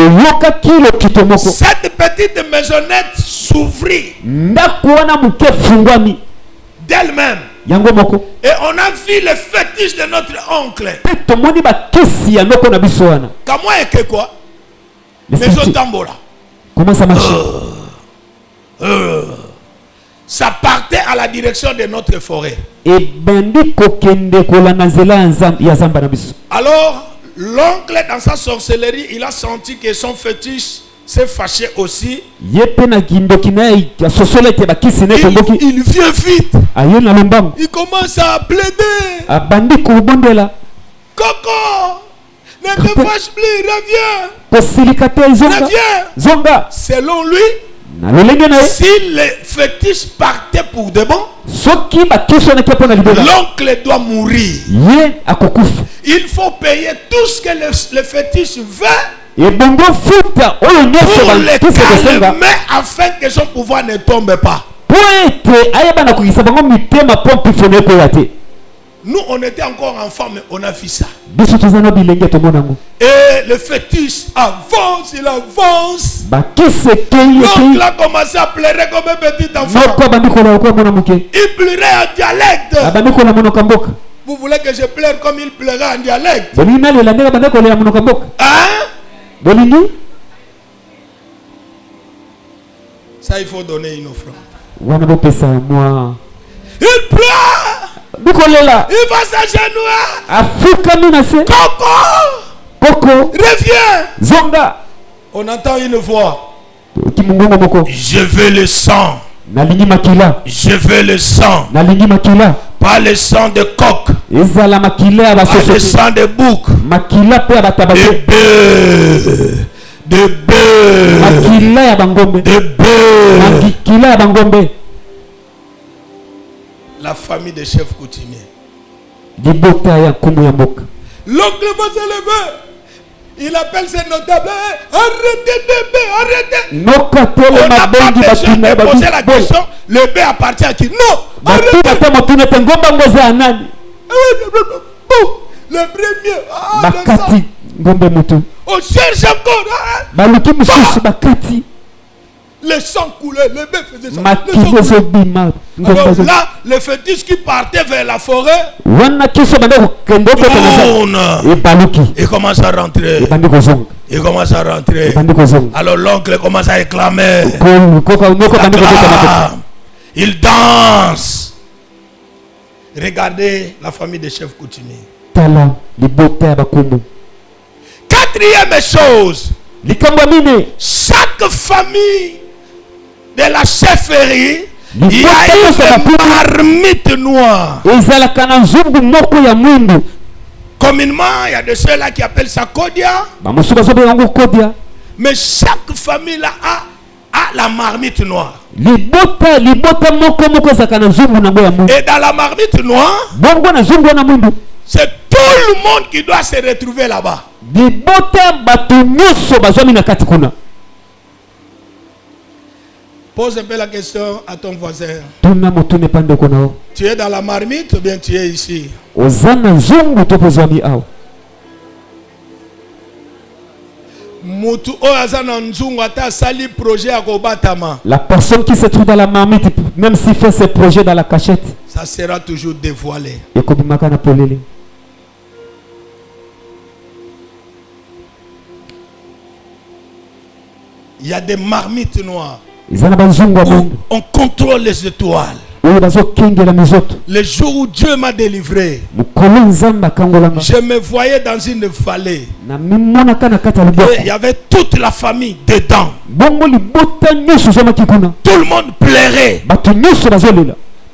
Cette petite maisonnette s'ouvrit d'elle-même. Et on a vu le fétiche de notre oncle. Comment est que quoi? Maison Tambola. Comment ça marche? Ça partait à la direction de notre forêt. Alors, l'oncle dans sa sorcellerie, il a senti que son fétiche s'est fâché aussi. Il vient vite. Il commence à plaider. Coco, ne te fâche plus, reviens. Selon lui, si les fétiches partaient pour de bon, l'oncle doit mourir. Il faut payer tout ce que le fétiche veut pour les calmer afin que son pouvoir ne tombe pas. Nous, on était encore enfants, mais on a vu ça. Et le fétiche avance, il avance. L'oncle a commencé à pleurer comme un petit enfant. Il pleurait en dialecte. Vous voulez que je pleure comme il pleurait en dialecte? Hein? Ça, il faut donner une offrande. Il pleure. Il va s'agenouiller. Coco, reviens. On entend une voix. Je veux le sang. Je veux le sang. Pas le sang de coq. Pas le sang de bouc. De bœuf. La famille des chefs coutumiers. L'oncle va se lever. Il appelle ses notables. Arrêtez de bœuf, arrêtez. On n'a pas besoin de poser la question. Le bœuf appartient à qui? Non. Arrêtez. Le premier. On cherche encore. Le sang coulait, le bœuf faisait ça. Alors là, le fétiche qui partait vers la forêt, il commence à rentrer. Alors l'oncle commence à réclamer. Il danse. Regardez la famille des chefs coutumiers. Quatrième chose, chaque famille de la chefferie, il y a une marmite noire. Communément, il y a de ceux-là qui appellent ça kodia. Mais chaque famille là a la marmite noire. Et dans la marmite noire, c'est tout le monde qui doit se retrouver là-bas. Pose un peu la question à ton voisin. Tu es dans la marmite ou bien tu es ici? La personne qui se trouve dans la marmite, même s'il fait ses projets dans la cachette, ça sera toujours dévoilé. Il y a des marmites noires. On contrôle les étoiles. Le jour où Dieu m'a délivré, je me voyais dans une vallée. Et il y avait toute la famille dedans. Tout le monde pleurait.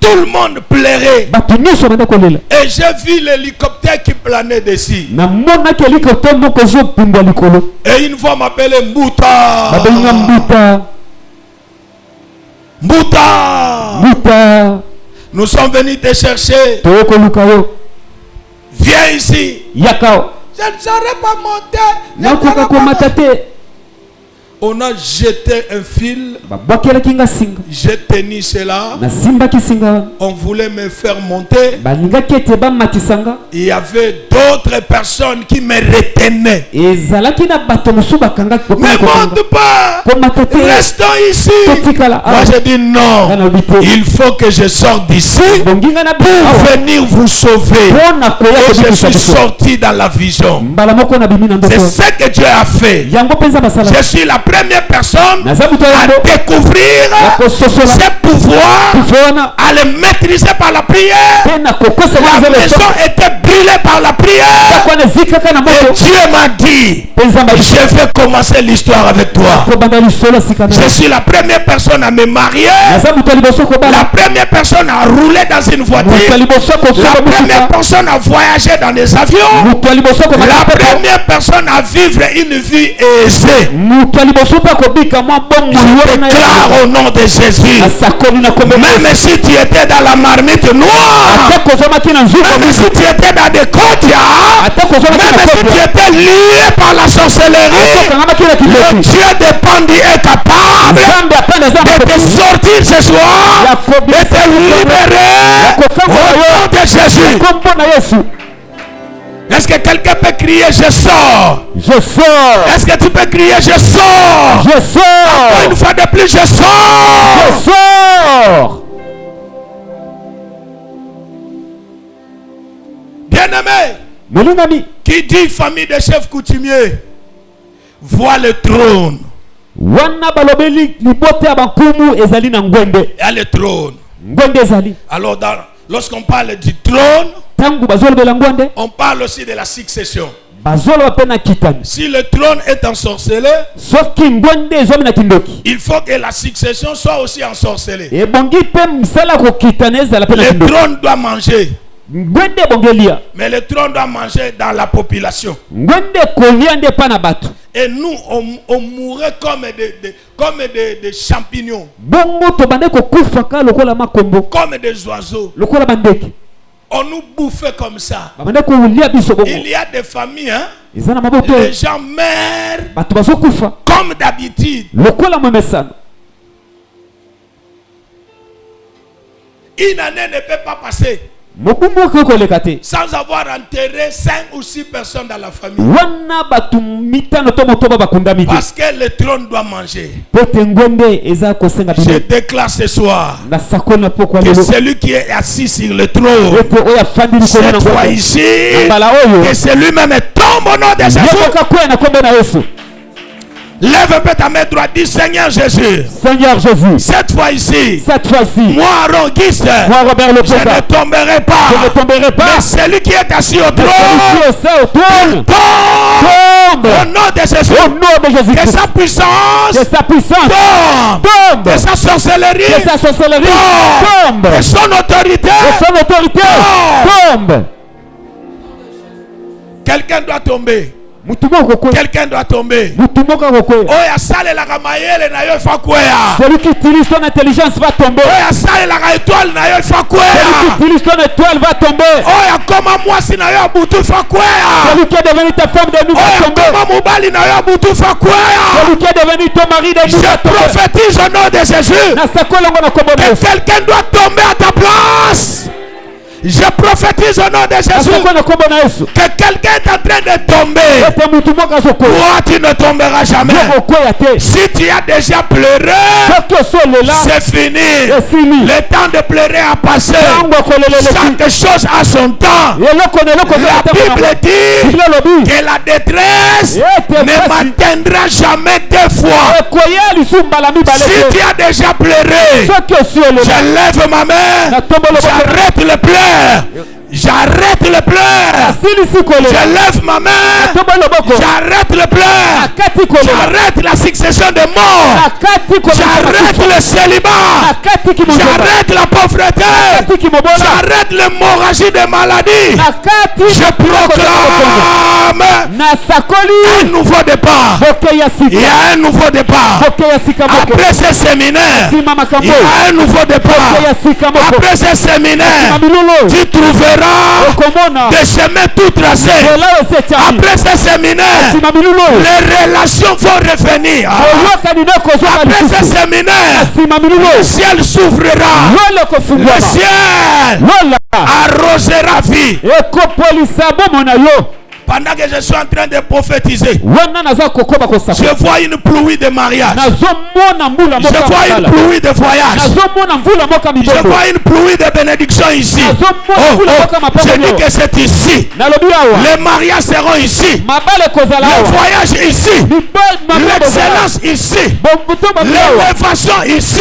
Tout le monde pleurait. Et j'ai vu l'hélicoptère qui planait dessus. Et une fois m'appelait Mbouta. Mbouta. Nous sommes venus te chercher. Viens ici. Je ne saurais pas monter. On a jeté un fil. J'ai tenu cela. On voulait me faire monter. Il y avait d'autres personnes qui me retenaient. Ne monte pas. Restons ici. Moi j'ai dit non. Il faut que je sorte d'ici pour venir vous sauver. Et je suis sorti dans la vision. C'est ce que Dieu a fait. Je suis la première personne à découvrir ses pouvoirs, à les maîtriser par la prière. La maison était brûlée par la prière. Et Dieu m'a dit, je vais commencer l'histoire avec toi. Je suis la première personne à me marier. La première personne à rouler dans une voiture. La première personne à voyager dans des avions. La première personne à vivre une vie aisée. Je déclare au nom de Jésus. Même si tu étais dans la marmite noire, même si tu étais dans des côtes, même si tu étais lié par la sorcellerie, le Dieu de Pandi est capable de te sortir ce soir, de te libérer au nom de Jésus. Est-ce que quelqu'un peut crier je sors? Je sors. Est-ce que tu peux crier je sors? Je sors. Encore une fois de plus, je sors. Je sors. Bien-aimé, qui dit famille de chefs coutumiers voit le trône. Il y a le trône. Alors lorsqu'on parle du trône, on parle aussi de la succession. Si le trône est ensorcelé, il faut que la succession soit aussi ensorcelée. Le trône doit manger. Mais le trône doit manger dans la population. Et nous, on mourrait comme des champignons. Comme des oiseaux. On nous bouffait comme ça. Il y a des familles, hein? Les gens meurent comme d'habitude. Une année ne peut pas passer sans avoir enterré 5 ou 6 personnes dans la famille. Parce que le trône doit manger. Je déclare ce soir que celui qui est assis sur le trône, cette fois ici, que celui-même tombe au nom de Jésus. Lève un peu ta main droite, dis Seigneur Jésus. Seigneur Jésus. Cette fois ici. Moi, Aaron Guiste. Robert le je ne tomberai pas. Mais celui qui est assis au trône. Tombe. Au nom de Jésus. Que sa puissance. Tombe. Que sa sorcellerie. Tombe. Que son autorité. Tombe. Quelqu'un doit tomber. Quelqu'un doit tomber. Celui qui utilise son intelligence va tomber. Celui qui utilise ton étoile va tomber. Celui qui est devenu ta femme de nuit va tomber. Celui qui est devenu ton mari de nuit va tomber. Je prophétise au nom de Jésus que quelqu'un doit tomber à ta place. Je prophétise au nom de Jésus que quelqu'un est en train de tomber. Toi, tu ne tomberas jamais. Si tu as déjà pleuré, c'est fini. Le temps de pleurer a passé. Chaque chose a son temps. La Bible dit que la détresse ne m'atteindra jamais 2 fois. Si tu as déjà pleuré, je lève ma main, j'arrête le pleurs. J'arrête le pleurs. Je lève ma main. J'arrête le pleurs. J'arrête la succession de morts. J'arrête le célibat. J'arrête la pauvreté. J'arrête l'hémorragie des maladies. Je proclame un nouveau départ. Il y a un nouveau départ. Après ce séminaire, il y a un nouveau départ. Après ce séminaire, tu trouveras des chemins tout tracés. Après ce séminaire, les relations vont revenir. Après ce séminaire, le ciel s'ouvrira. Le ciel arrosera vie. Pendant que je suis en train de prophétiser, wana naza kokoba kosaka je vois une pluie de mariage. nazomona mbula moka Je vois une masala pluie de voyage. nazomona mvula moka Je miboko vois une pluie de bénédiction ici. nazomona mvula moka mapoko Je dis que c'est ici. nalobi awa Les mariages seront ici. mabale kozala Le awa voyage ici. L'excellence ici. L'élévation ici.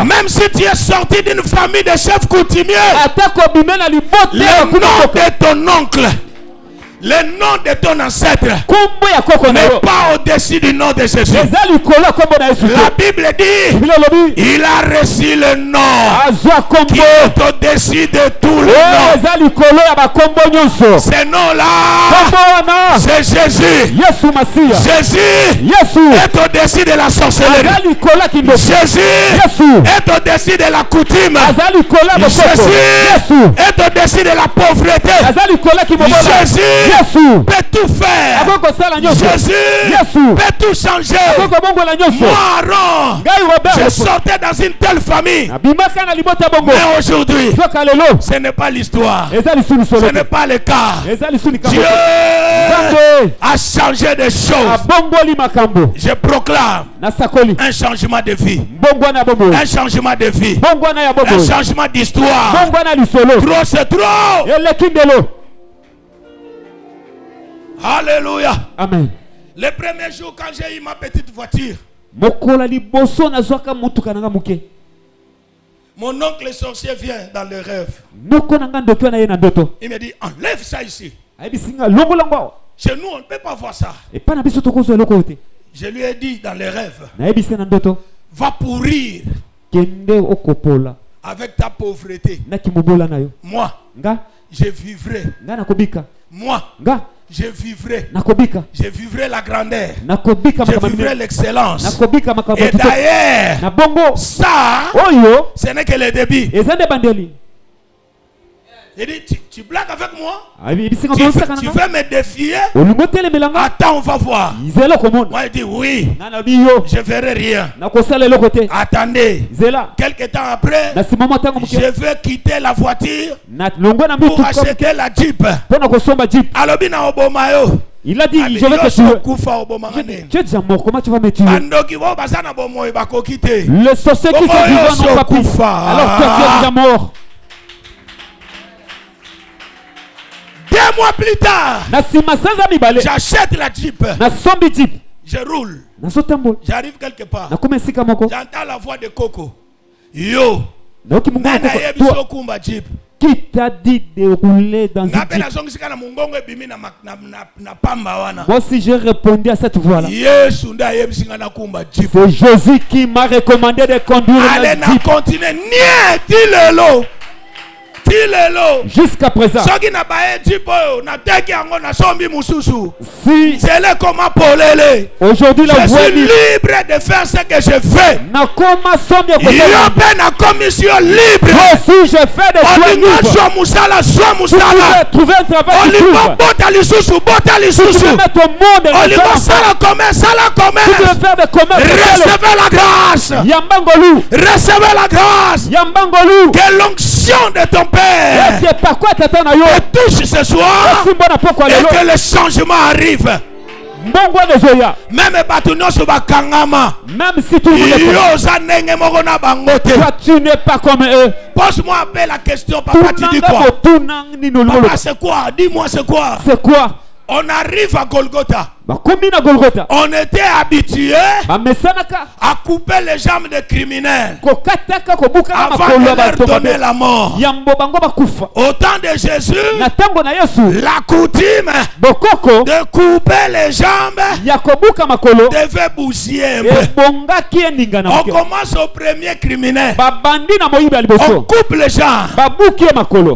Même si tu es sorti d'une famille de chefs coutumiers, le nom de ton oncle, le nom de ton ancêtre n'est pas au-dessus du nom de Jésus. La Bible dit il a reçu le nom qui est au-dessus de tout le nom. Ce nom-là, c'est Jésus. Jésus est au-dessus de la sorcellerie. Jésus est au-dessus de la coutume. Jésus est au-dessus de la pauvreté. Jésus peut tout faire. Jésus peut tout changer. Moi, Aaron, je sortais dans une telle famille. Mais aujourd'hui, ce n'est pas l'histoire. Ce n'est pas le cas. Dieu a changé des choses. Je proclame un changement de vie. Un changement de vie. Un changement d'histoire. Trop, c'est trop. Alléluia. Amen. Le premier jour quand j'ai eu ma petite voiture, mon oncle sorcier vient dans le rêve. Il me dit enlève ça ici. Chez nous on ne peut pas voir ça. Je lui ai dit dans le rêve, va pourrir avec ta pauvreté. Moi, je vivrai. Moi, je vivrai la grandeur. Je vivrai l'excellence. Et d'ailleurs, ça, ce n'est que le début. Il dit, tu blagues avec moi? Tu veux me défier? Attends, on va voir. Moi, il dit oui. Je verrai rien. Attendez. Quelques temps après, je vais quitter la voiture pour acheter la Jeep. Il a dit, je vais te tuer. Tu es déjà mort, comment tu vas me tuer? Le sorcier qui se vivant n'ont pas pu. Alors toi tu es déjà mort. 2 mois plus tard, j'achète la Jeep. Je roule. J'arrive quelque part. J'entends la voix de Coco. Yo. Qui t'a dit de rouler dans une Jeep? Moi aussi j'ai répondu à cette voix-là. C'est Jésus qui m'a recommandé de conduire la Jeep. Allez, continuez. Dis-le. Jusqu'à présent, si aujourd'hui la je voix suis libre de faire ce que je fais. Il y a une commission libre. Si je fais des choix libres, tu pouvez trouver un travail. Tu peux mettre au monde. Tu peux faire des commerces. Recevez la grâce. Recevez la grâce. Que l'onction de ton Père te touche ce soir et que le changement arrive. Même si tout le monde est toi, tu n'es pas comme eux. Pose-moi un peu la question, papa, tu dis quoi? Papa, c'est quoi? Dis-moi c'est quoi? C'est quoi? On arrive à Golgotha. On était habitué à couper les jambes des criminels avant de leur donner la mort. Au temps de Jésus, la coutume de couper les jambes devait bouger un peu. On commence au premier criminel. On coupe les jambes.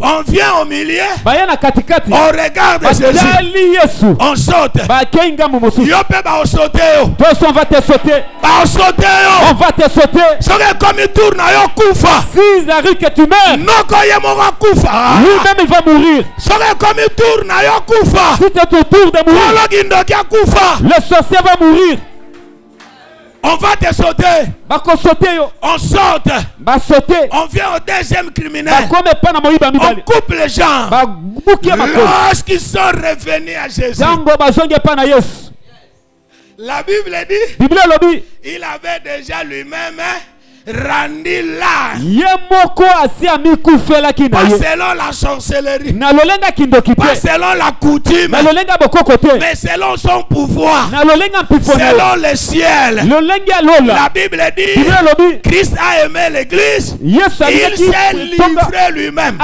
On vient au milieu. On regarde Jésus. On saute. On va te sauter. On va te sauter. Si il arrive que tu meurs, lui-même il va mourir. Si c'est ton tour de mourir, le sorcier va mourir. On va te sauter. On saute. On vient au deuxième criminel. On coupe les jambes. Lorsqu'ils sont revenus à Jésus, la Bible dit, il avait déjà lui-même rendu là. Pas selon la sorcellerie, pas selon la coutume, mais selon son pouvoir, selon le ciel. La Bible dit, Christ a aimé l'église, il s'est livré lui-même.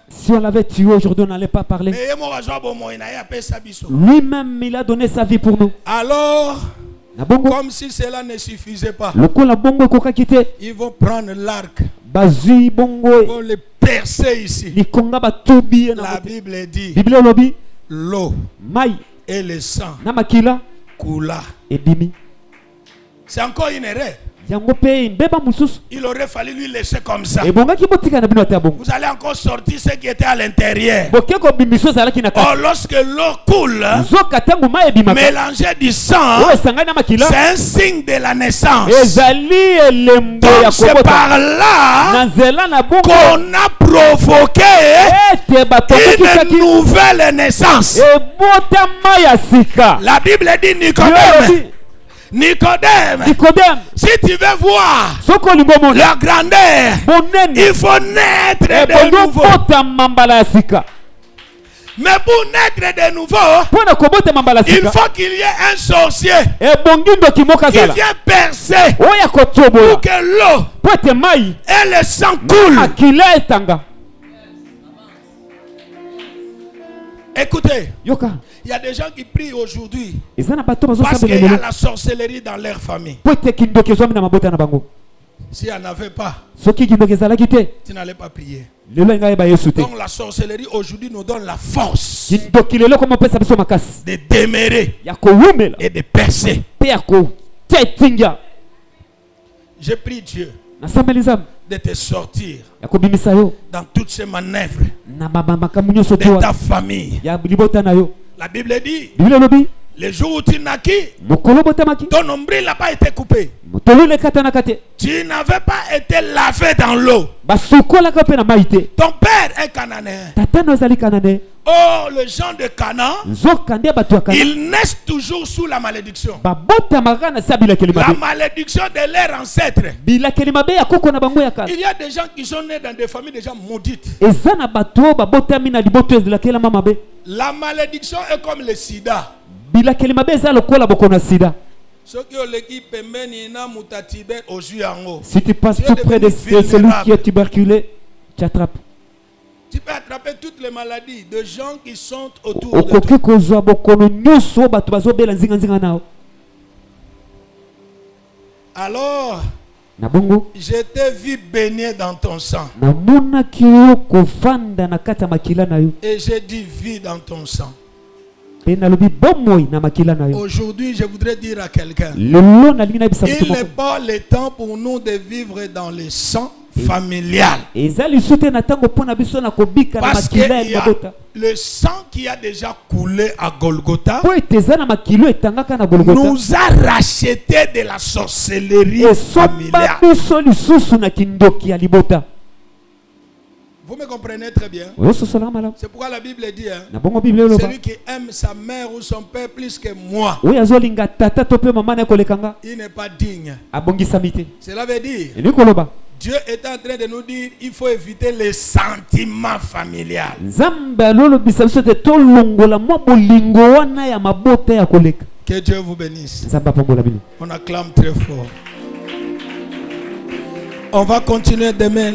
Si on l'avait tué aujourd'hui, on n'allait pas parler. Lui-même, il a donné sa vie pour nous. Alors, comme si cela ne suffisait pas, ils vont prendre l'arc pour le percer ici. La Bible dit, l'eau et le sang coula. C'est encore une erreur. Il aurait fallu lui laisser comme ça. Vous allez encore sortir ce qui était à l'intérieur. Oh, lorsque l'eau coule, mélangée du sang, c'est un signe de la naissance. Donc c'est par là qu'on a provoqué une nouvelle naissance. La Bible dit Nicodème, si tu veux voir la grandeur, il faut naître de nouveau. Mais pour naître de nouveau, il faut qu'il y ait un sorcier qui vient percer pour que l'eau et le sang coulent. Écoutez, il y a des gens qui prient aujourd'hui parce qu'il y a la sorcellerie dans leur famille. Si elle n'avait pas, tu n'allais pas prier. Donc la sorcellerie aujourd'hui nous donne la force de démêler et de percer. Je prie Dieu de te sortir dans toutes ces manœuvres de ta famille. La Bible dit, le jour où tu naquis, ton nombril n'a pas été coupé. Tu n'avais pas été lavé dans l'eau. Ton père est cananéen. Oh, les gens de Canaan, ils naissent toujours sous la malédiction. La malédiction de leurs ancêtres. Il y a des gens qui sont nés dans des familles déjà maudites. La malédiction est comme le sida. Si tu passes tout près de celui qui est tuberculeux, tu attrapes. Tu peux attraper toutes les maladies de gens qui sont autour de toi. Alors, je t'ai vu baigner dans ton sang. Et j'ai dit vie dans ton sang. Aujourd'hui, je voudrais dire à quelqu'un, il n'est pas le temps pour nous de vivre dans le sang familial. Parce qu'il y a le sang qui a déjà coulé à Golgotha nous a racheté de la sorcellerie familiale. Vous me comprenez très bien. C'est pourquoi la Bible dit, celui qui aime sa mère ou son père plus que moi, il n'est pas digne. Cela veut dire, Dieu est en train de nous dire il faut éviter les sentiments familiales. Que Dieu vous bénisse. On acclame très fort. On va continuer demain.